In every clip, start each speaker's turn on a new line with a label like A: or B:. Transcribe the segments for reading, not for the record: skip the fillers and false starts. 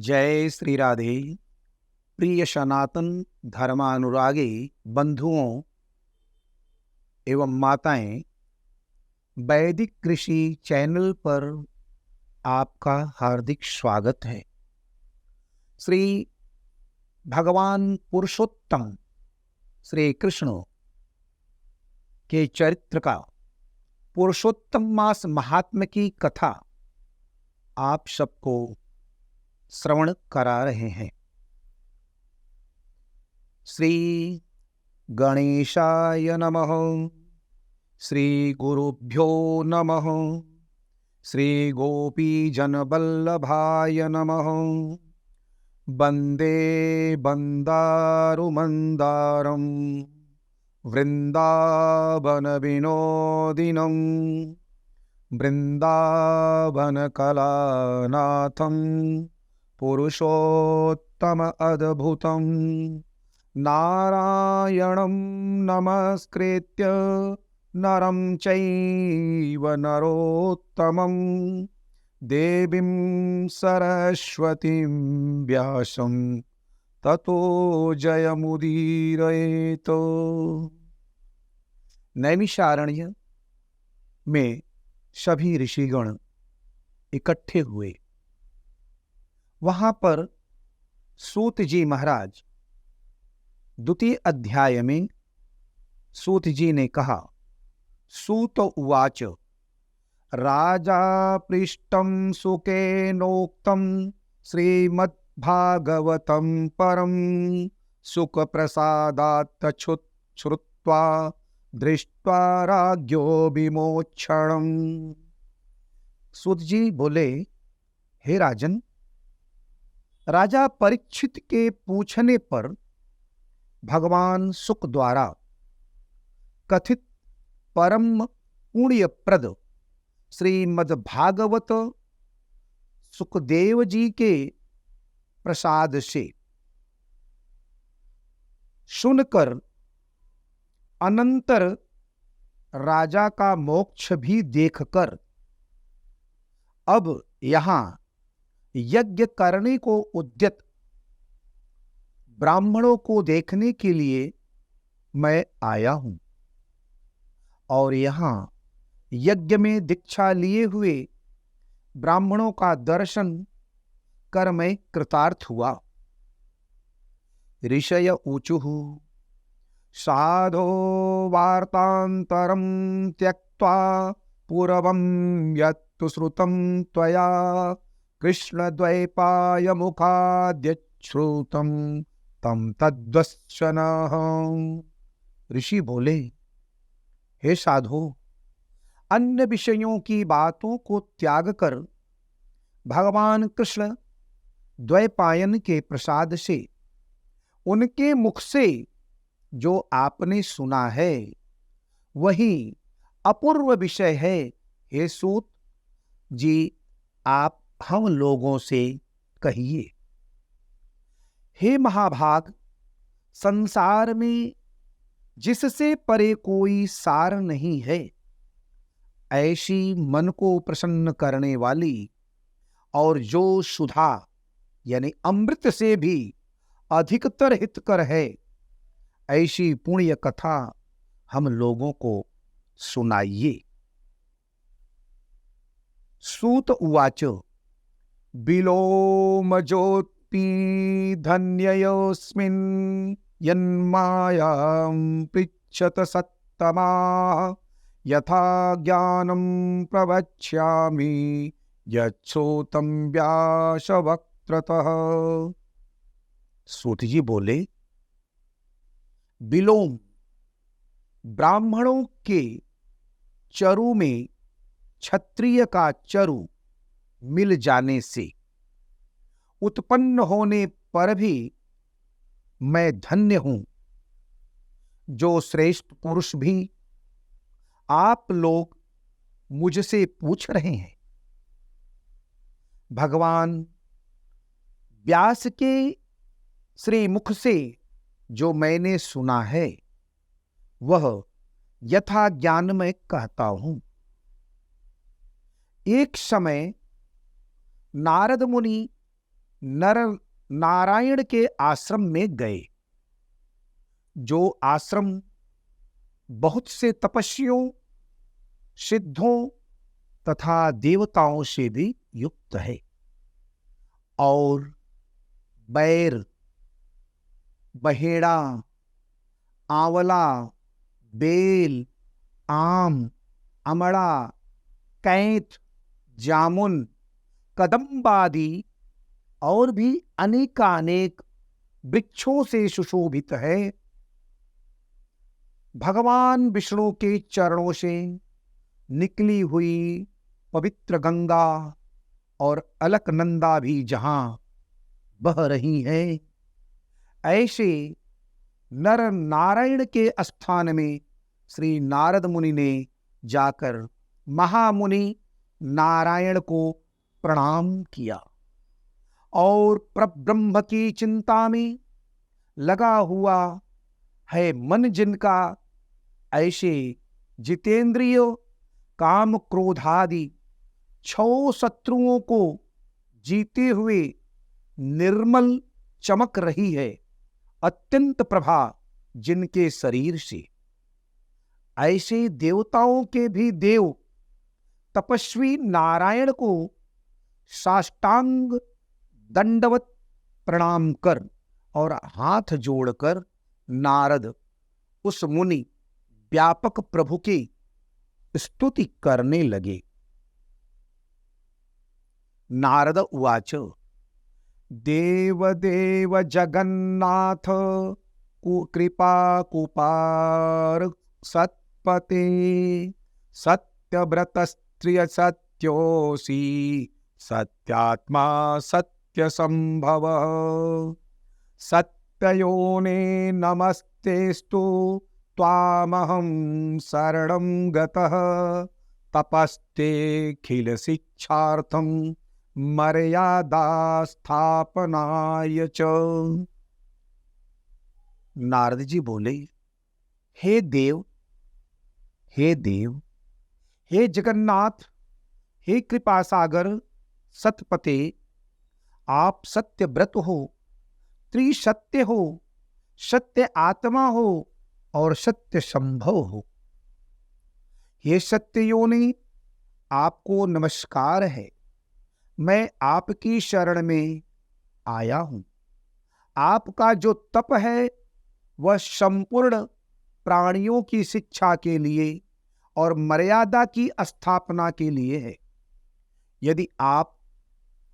A: जय श्री राधे। प्रिय सनातन धर्मानुरागी बंधुओं एवं माताएं, वैदिक कृषि चैनल पर आपका हार्दिक स्वागत है। श्री भगवान पुरुषोत्तम श्री कृष्ण के चरित्र का पुरुषोत्तम मास महात्म्य की कथा आप सबको श्रवण करा रहे हैं। श्री गणेशाय नमः। श्री गुरुभ्यो नमः। श्री गोपीजनवल्लभाय नमः। वन्दे वन्दारुमन्दारं वृन्दावनविनोदिनं वृन्दावनकलानाथं पुरुषोत्तम अद्भुतं नारायणं नमस्कृत्य नरं चैव नरोत्तमं देवीं सरस्वतीं व्यासं ततो जयमुदीरयेत्। नैमिषारण्य में सभी ऋषिगण इकट्ठे हुए। वहां पर सूत जी महाराज द्वितीय अध्याय में सूत जी ने कहा, सूत उवाच राजा पृष्टं सुकेनोक्तं श्रीमद्भागवतं परं सुख प्रसादात् श्रुत्वा दृष्ट्वा राज्ञो विमोक्षणम्। सूत जी बोले, हे राजन, राजा परीक्षित के पूछने पर भगवान सुक द्वारा कथित परम पुण्यप्रद श्रीमद्भागवत सुखदेव जी के प्रसाद से सुनकर अनंतर राजा का मोक्ष भी देखकर अब यहां यज्ञ करने को उद्यत ब्राह्मणों को देखने के लिए मैं आया हूं और यहां यज्ञ में दीक्षा लिए हुए ब्राह्मणों का दर्शन कर मैं कृतार्थ हुआ। ऋषय ऊचुः साधो वार्तांतरं त्यक्त्वा पूर्वं यत्तु श्रुतं त्वया कृष्णद्वैपाय मुखाद्यश्रुतं तम तद्वशनः। ऋषि बोले, हे साधो, अन्य विषयों की बातों को त्याग कर भगवान कृष्ण द्वैपायन के प्रसाद से उनके मुख से जो आपने सुना है वही अपूर्व विषय है। हे सूत जी, आप हम लोगों से कहिए। हे महाभाग, संसार में जिससे परे कोई सार नहीं है, ऐसी मन को प्रसन्न करने वाली और जो सुधा यानी अमृत से भी अधिकतर हितकर है, ऐसी पुण्य कथा हम लोगों को सुनाइए। सूत उवाच विलोमज्योति धन्ययोऽस्मिन् यन्मायां पृच्छत सत्तमा यथा ज्ञानं प्रवक्ष्यामि यच्छ्रोतं व्यासवक्त्रतः। सूत जी बोले, विलोम ब्राह्मणों के चरु में क्षत्रिय का चरु मिल जाने से उत्पन्न होने पर भी मैं धन्य हूं। जो श्रेष्ठ पुरुष भी आप लोग मुझसे पूछ रहे हैं, भगवान व्यास के श्री मुख से जो मैंने सुना है वह यथा ज्ञान में कहता हूं। एक समय नारद मुनि नर नारायण के आश्रम में गए, जो आश्रम बहुत से तपस्वियों, सिद्धों तथा देवताओं से भी युक्त है, और बैर, बहेड़ा, आंवला, बेल, आम, अमड़ा, कैथ, जामुन, कदम्बादि और भी अनेकानेक वृक्षों से सुशोभित है। भगवान विष्णु के चरणों से निकली हुई पवित्र गंगा और अलकनंदा भी जहां बह रही है, ऐसे नर नारायण के स्थान में श्री नारद मुनि ने जाकर महामुनि नारायण को प्रणाम किया और परब्रह्म की चिंता में लगा हुआ है मन जिनका, ऐसे जितेंद्रिय काम क्रोधादि 6 शत्रुओं को जीते हुए निर्मल चमक रही है अत्यंत प्रभा जिनके शरीर से, ऐसे देवताओं के भी देव तपस्वी नारायण को साष्टांग दंडवत प्रणाम कर और हाथ जोड़कर नारद उस मुनि व्यापक प्रभु की स्तुति करने लगे। नारद उवाच देवदेव जगन्नाथ कृपा कुपार सत्पते सत्यव्रतस्त्रिय सत्योसी सत्यात्मा सत्यसंभव सत्ययोने नमस्तेस्तु त्वामहं शरणं गतः तपस्ते शिक्षार्थं मर्यादा स्थापनाय च। नारद जी बोले, हे देव, हे देव, हे जगन्नाथ, हे कृपा सागर सतपते, आप सत्य व्रत हो, त्रिसत्य हो, सत्य आत्मा हो और सत्य संभव हो। हे सत्य योनि, आपको नमस्कार है। मैं आपकी शरण में आया हूं। आपका जो तप है वह संपूर्ण प्राणियों की शिक्षा के लिए और मर्यादा की स्थापना के लिए है। यदि आप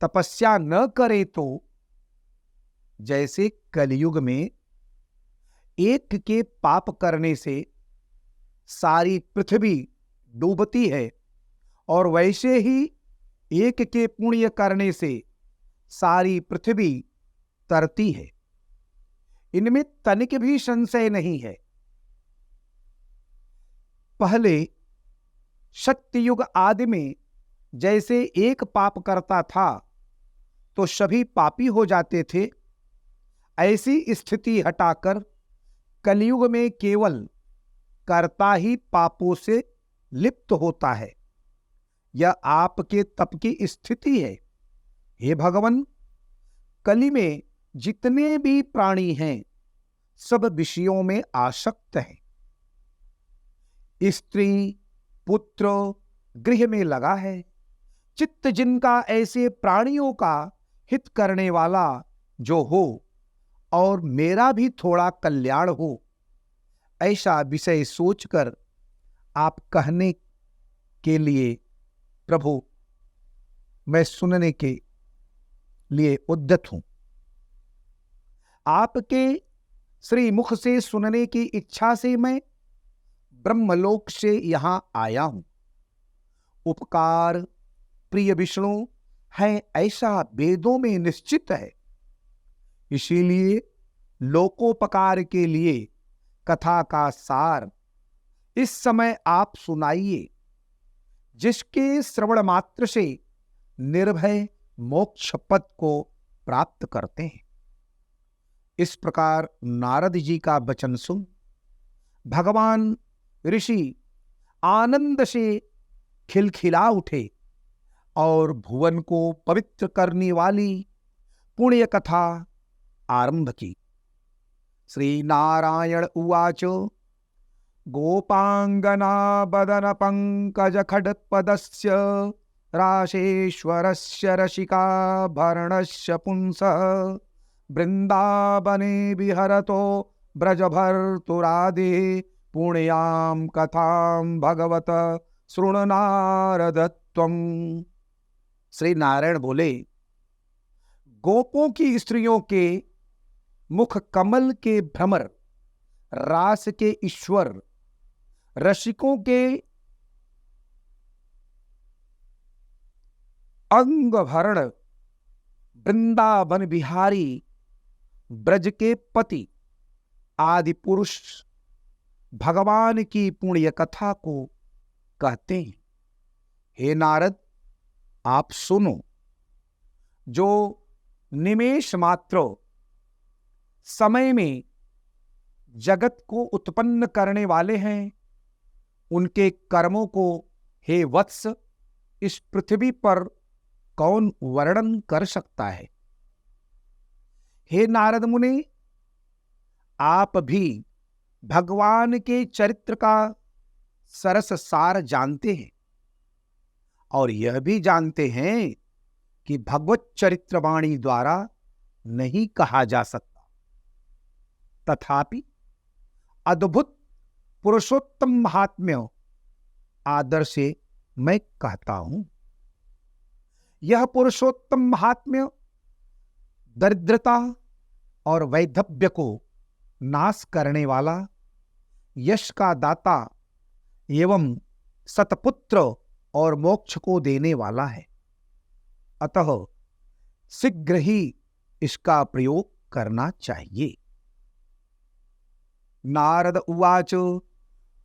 A: तपस्या न करें तो जैसे कलयुग में एक के पाप करने से सारी पृथ्वी डूबती है, और वैसे ही एक के पुण्य करने से सारी पृथ्वी तरती है। इनमें तनिक भी संशय नहीं है। पहले सत्ययुग आदि में जैसे एक पाप करता था तो सभी पापी हो जाते थे, ऐसी स्थिति हटाकर कलयुग में केवल कर्ता ही पापों से लिप्त होता है। यह आपके तप की स्थिति है। हे भगवान, कली में जितने भी प्राणी हैं सब विषयों में आसक्त हैं। स्त्री, पुत्र, गृह में लगा है। चित्त जिनका ऐसे प्राणियों का हित करने वाला जो हो और मेरा भी थोड़ा कल्याण हो, ऐसा विषय सोचकर आप कहने के लिए प्रभु मैं सुनने के लिए उद्यत हूं। आपके श्री मुख से सुनने की इच्छा से मैं ब्रह्मलोक से यहां आया हूं। उपकार प्रिय विष्णु है ऐसा वेदों में निश्चित है। इसीलिए लोकोपकार के लिए कथा का सार इस समय आप सुनाइए, जिसके श्रवण मात्र से निर्भय मोक्ष पद को प्राप्त करते हैं। इस प्रकार नारद जी का वचन सुन भगवान ऋषि आनंद से खिलखिला उठे और भुवन को पवित्र करने वाली पुण्य कथा आरंभ की। श्री नारायण उवाच गोपांगना बदन पंकज खड्पदस्य राशेश्वरस्य रसिकाभरणस्य पुंसः वृंदावने विहरतो ब्रजभर्तुरादि पुण्यां कथां भगवत शृणु नारदत्वम्। श्री नारायण बोले, गोपों की स्त्रियों के मुख कमल के भ्रमर, रास के ईश्वर, रसिकों के अंग भरण, वृंदावन बिहारी, ब्रज के पति आदि पुरुष भगवान की पुण्य कथा को कहते हैं। हे नारद, आप सुनो। जो निमेष मात्र समय में जगत को उत्पन्न करने वाले हैं, उनके कर्मों को हे वत्स इस पृथ्वी पर कौन वर्णन कर सकता है। हे नारद मुनि, आप भी भगवान के चरित्र का सरस सार जानते हैं और यह भी जानते हैं कि भगवत चरित्र वाणी द्वारा नहीं कहा जा सकता, तथापि अद्भुत पुरुषोत्तम महात्म्य आदर से मैं कहता हूं। यह पुरुषोत्तम महात्म्य दरिद्रता और वैधव्य को नाश करने वाला, यश का दाता एवं सतपुत्र और मोक्ष को देने वाला है। अतः शीघ्र ही इसका प्रयोग करना चाहिए। नारद उवाच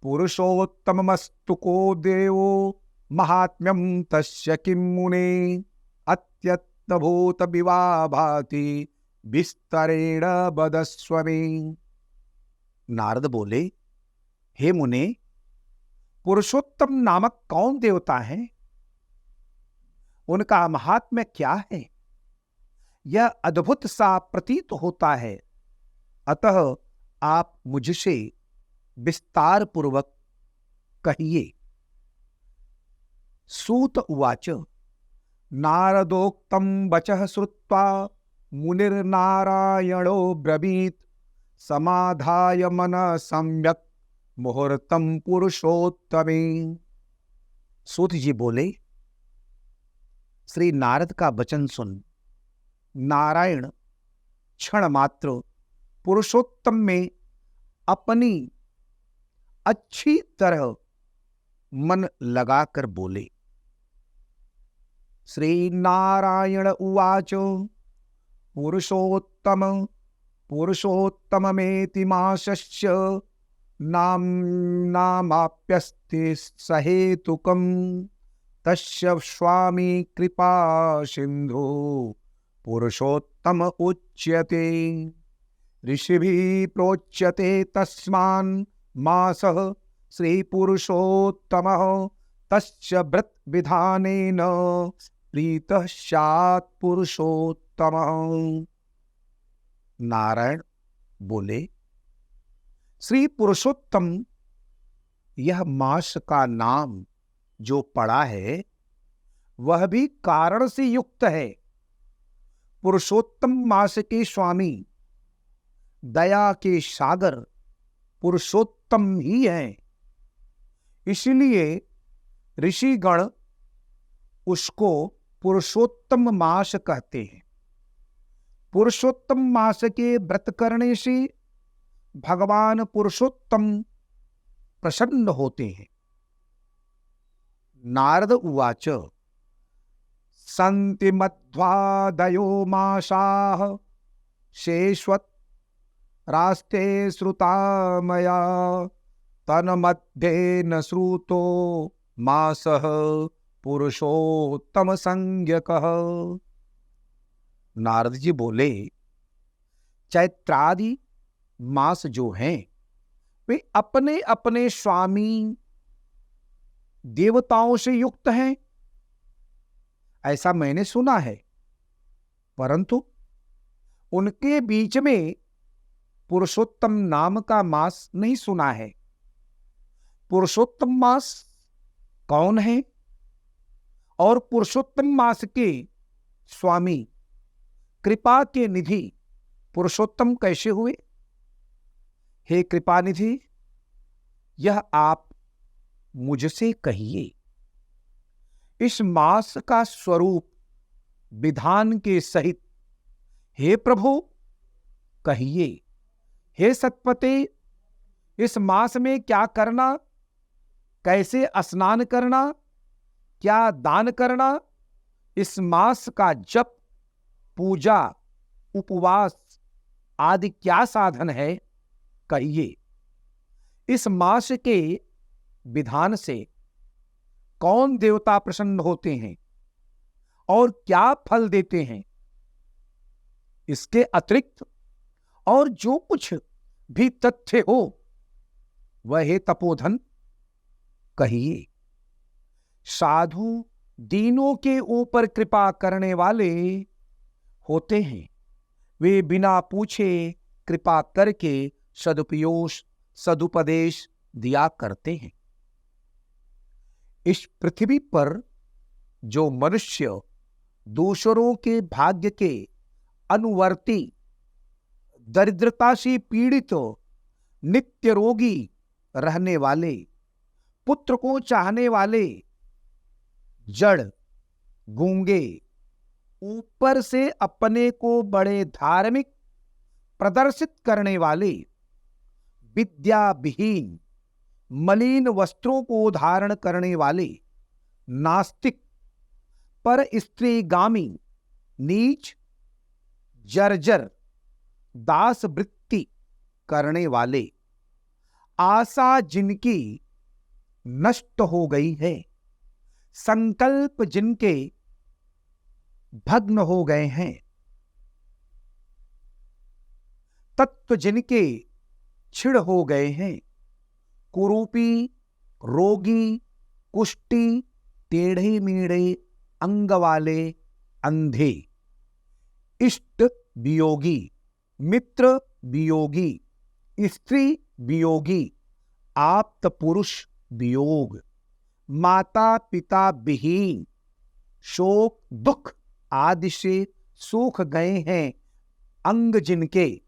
A: पुरुषोत्तममस्तु को देवो महात्म्यं तस्य किं मुने अत्यत्भूत विवाभाति विस्तरेण वदस्व मे। नारद बोले, हे मुने, पुरुषोत्तम नामक कौन देवता है? उनका महात्म्य क्या है? यह अद्भुत सा प्रतीत होता है, अतः आप मुझसे विस्तार पूर्वक कहिए। सूत उवाच नारदोक्तं वचः श्रुत्वा मुनिर्नारायणो ब्रवीत् समाधाय मनः सम्यक् मुहूर्तं पुरुषोत्तमे। सूत जी बोले, श्री नारद का वचन सुन नारायण क्षण मात्र पुरुषोत्तम में अपनी अच्छी तरह मन लगाकर बोले। श्री नारायण उवाच पुरुषोत्तम पुरुषोत्तममेति माशस्य नामाप्यस्ति सहेतुकम् तस्य स्वामी कृपा सिंधु पुरुषोत्तम उच्यते। ऋषिभिः प्रोच्यते तस्मान् मासः श्री पुरुषोत्तमः तस्य व्रत विधानेन प्रीतः स्यात् पुरुषोत्तमः। नारायण बोले, श्री पुरुषोत्तम यह मास का नाम जो पड़ा है, वह भी कारण से युक्त है। पुरुषोत्तम मास के स्वामी, दया के सागर पुरुषोत्तम ही हैं। इसलिए ऋषिगण उसको पुरुषोत्तम मास कहते हैं। पुरुषोत्तम मास के व्रत करने से भगवान पुरुषोत्तम प्रसन्न होते हैं। नारद उवाच सन्ति मध्वादयो मासाः शेश्वत् रास्ते श्रुता मया तन्मध्ये न श्रुतो मासः पुरुषोत्तम संज्ञकः। नारद जी बोले, चैत्रादि मास जो हैं, वे अपने अपने स्वामी देवताओं से युक्त हैं, ऐसा मैंने सुना है। परंतु उनके बीच में पुरुषोत्तम नाम का मास नहीं सुना है। पुरुषोत्तम मास कौन है और पुरुषोत्तम मास के स्वामी, कृपा के निधि पुरुषोत्तम कैसे हुए? हे कृपा निधि, यह आप मुझसे कहिए। इस मास का स्वरूप विधान के सहित हे प्रभु कहिए। हे सतपते, इस मास में क्या करना, कैसे स्नान करना, क्या दान करना, इस मास का जप, पूजा, उपवास आदि क्या साधन है, कहिए। इस मास के विधान से कौन देवता प्रसन्न होते हैं और क्या फल देते हैं, इसके अतिरिक्त और जो कुछ भी तथ्य हो वह हे तपोधन कहिए। साधु दीनों के ऊपर कृपा करने वाले होते हैं। वे बिना पूछे कृपा करके सदुपदेश दिया करते हैं। इस पृथ्वी पर जो मनुष्य दूसरों के भाग्य के अनुवर्ती, दरिद्रता से पीड़ित, नित्य रोगी रहने वाले, पुत्र को चाहने वाले, जड़, गूंगे, ऊपर से अपने को बड़े धार्मिक प्रदर्शित करने वाले, विद्या विहीन, मलिन वस्त्रों को धारण करने वाले, नास्तिक, पर स्त्रीगामी, नीच, जर्जर, दास वृत्ति करने वाले, आशा जिनकी नष्ट हो गई है, संकल्प जिनके भग्न हो गए हैं, तत्व जिनके छिड़ हो गए हैं, कुरूपी, रोगी, कुष्ठी, टेढ़े मेढ़े अंग वाले, अंधे, इष्ट वियोगी, मित्र वियोगी, स्त्री वियोगी, आप्त पुरुष वियोग, माता पिता विहीन, शोक दुख आदि से सूख गए हैं अंग जिनके,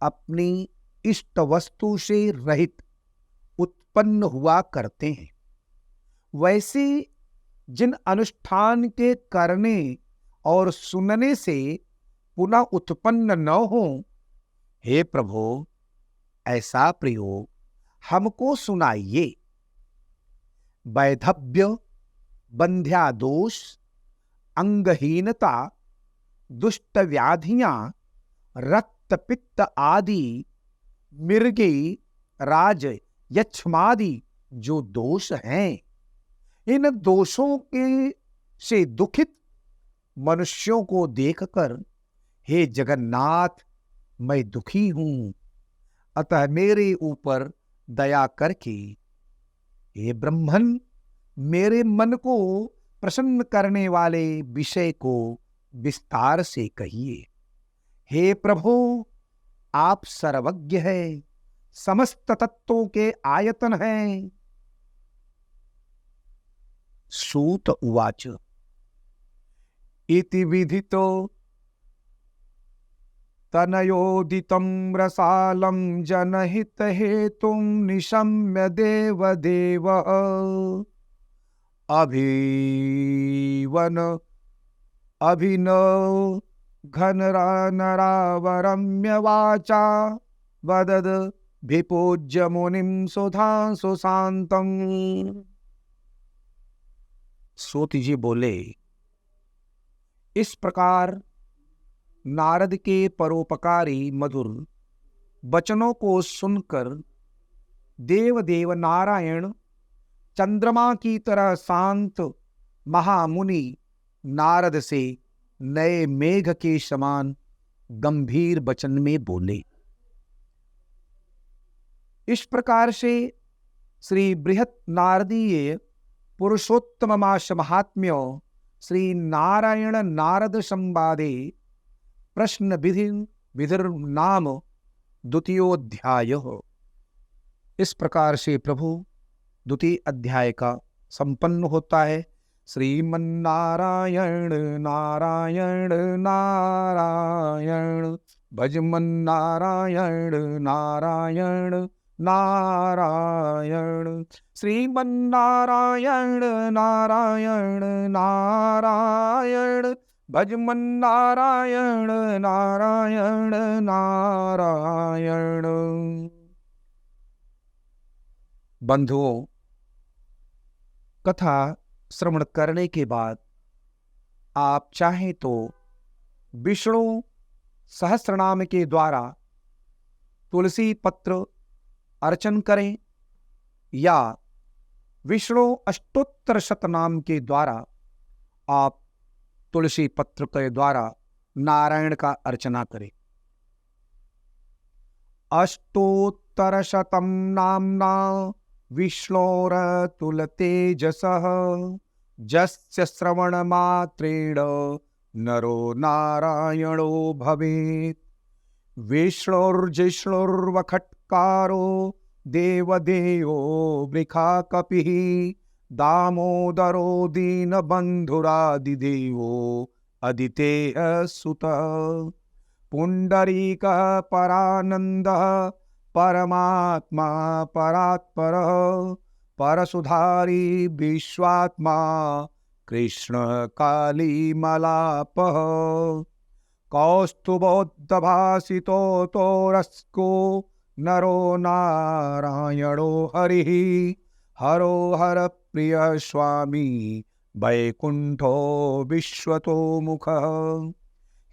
A: अपनी इष्ट वस्तु से रहित उत्पन्न हुआ करते हैं, वैसे जिन अनुष्ठान के करने और सुनने से पुनः उत्पन्न न हो, हे प्रभु ऐसा प्रयोग हमको सुनाइए। वैधव्य, बंध्यादोष, अंगहीनता, दुष्ट व्याधियां, रक्त पित्त आदि, मिर्गी, राज यक्षमादि जो दोष हैं, इन दोषों के से दुखित मनुष्यों को देखकर हे जगन्नाथ मैं दुखी हूं, अतः मेरे ऊपर दया करके हे ब्रह्मन मेरे मन को प्रसन्न करने वाले विषय को विस्तार से कहिए। हे प्रभु आप सर्वज्ञ हैं, समस्त तत्वों के आयतन हैं। सूत उवाच इति विधितो तनयोदितं रसालं जनहित हेतुं निशम्य देवदेव अभिवन अभिनव घनरानरावरम्य वाचा वदद विपूज्य मुनिं सुधांसु शांतं। सूत जी बोले, इस प्रकार नारद के परोपकारी मधुर वचनों को सुनकर देवदेव नारायण चंद्रमा की तरह शांत महामुनि नारद से नए मेघ के समान गंभीर वचन में बोले। इस प्रकार से श्री बृहत नारदीय पुरुषोत्तम मास महात्म्य श्री नारायण नारद संवादे प्रश्न विधिर नाम द्वितीयोध्याय। इस प्रकार से प्रभु द्वितीय अध्याय का संपन्न होता है। श्रीमन्नारायण नारायण नारायण, भजमन नारायण नारायण नारायण, श्रीमन्नारायण नारायण नारायण, भजमन नारायण नारायण नारायण। बंधुओं, कथा श्रवण करने के बाद आप चाहें तो विष्णु सहस्रनाम के द्वारा तुलसी पत्र अर्चन करें या विष्णु अष्टोत्तर शतनाम के द्वारा आप तुलसी पत्र के द्वारा नारायण का अर्चना करें। अष्टोत्तर शतम नामना विष्णोरतुलतेजसः, जस्य श्रवण मात्रेण नरो नारायणो भवेत्। विष्णुर्जिष्णुर्वखट्कारो देवदेवो वृषाकपिः, दामोदरो दीनबन्धुरादिदेवो अदितेयः सुतः। पुण्डरीकः परानन्दः परमात्मा परात्परः, परसुधारी विश्वात्मा कृष्ण कालीमलापः। कौस्तुभोद्भासितो तोरस्को नरो नारायणो हरिः, हरो हर प्रिय स्वामी वैकुंठो विश्वतो मुखः।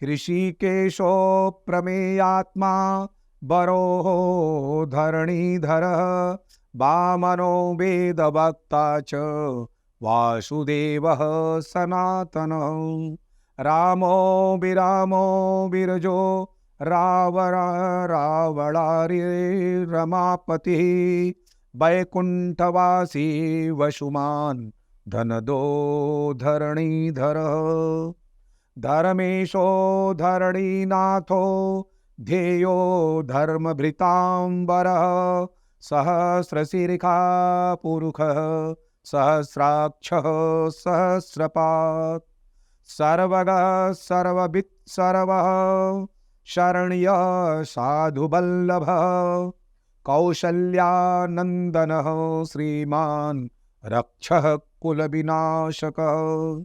A: ऋषिकेशो प्रमेयात्मा वरोहो धरणीधरः, वामनो वेदवक्ता च वासुदेवः सनातनः। रामो विरामो विरजो रावणारि रमापतिः, वैकुंठवासी वसुमान् धनदो धरणीधरः। धर्मेशो धरणीनाथो ध्येयो धर्मभृतांबरः, सहस्रशीर्षा पुरुषः सहस्राक्षः सहस्रपात्। सर्वगः सर्ववित् सर्वः शरण्यः साधुवल्लभः, कौसल्यानन्दनः श्रीमान् रक्षः कुलविनाशकः।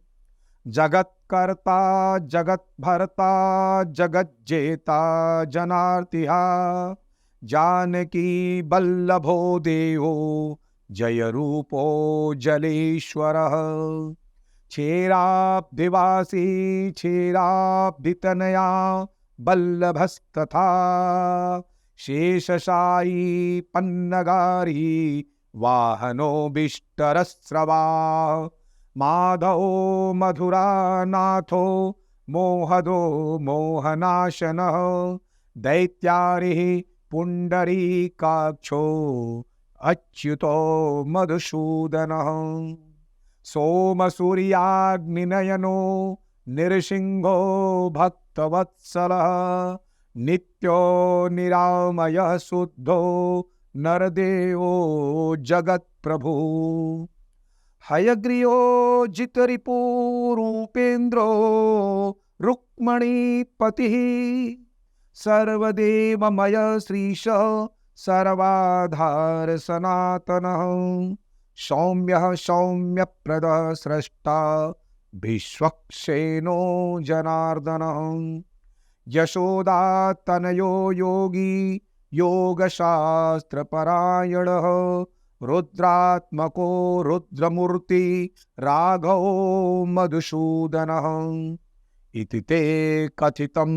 A: जगत्कर्ता जगद्भर्ता जगज्जेता जनार्तिहा, जानकी वल्लभो देवो जय रूपो जलेश्वरः। क्षेराब्धिवासी क्षेराब्धितनया वल्लभस्तथा, शेषशायी पन्नगारी वाहनो विष्टरस्रवा। माधवो मधुरानाथो मोहदो मोहनाशनः, दैत्यारिः पुण्डरीकाक्षो अच्युतो मधुसूदनः। सोमसूर्याग्निनयनो नृसिंहो भक्तवत्सलः, नित्यो निरामयः शुद्धो नरदेवो जगत्प्रभु। हयग्रीयो जितरिपुरूपेन्द्रो रुक्मणीपतिः, सर्वदेवमय श्रीश सर्वाधार सनातनः। सौम्यः सौम्यप्रदः स्रष्टा विश्वक्सेनो जनार्दनः। यशोदातनयो योगी योगशास्त्रपरायणः, रुद्रात्मको रुद्रमूर्ति राघवो मधुसूदनः। इति ते कथितं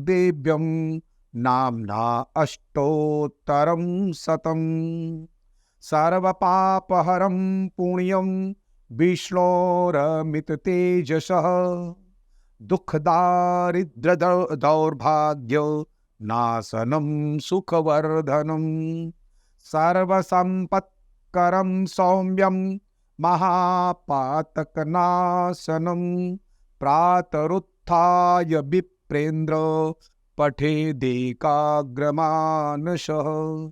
A: दिव्यं नाम्ना अष्टोत्तरं शतम्। सर्वपापहरं पुण्यं विष्णोरमिततेजसः, दुःखदारिद्र्यदौर्भाग्य नाशनं सुखवर्धनं। सर्वसम्पत्करं सौम्यं महापातकनाशनं, प्रातरुत्थाय विप्रेन्द्र पठेदेकाग्रमानसः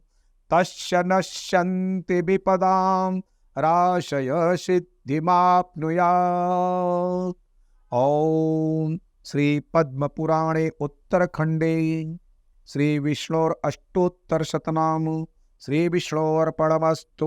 A: तस्य नश्यन्ति विपदां राशय सिद्धिमाप्नुयात्। ओम श्री पद्म पुराणे उत्तरखंडे श्री विष्णोर अष्टोत्तर शतनाम श्री विष्णोर्पणमस्तु।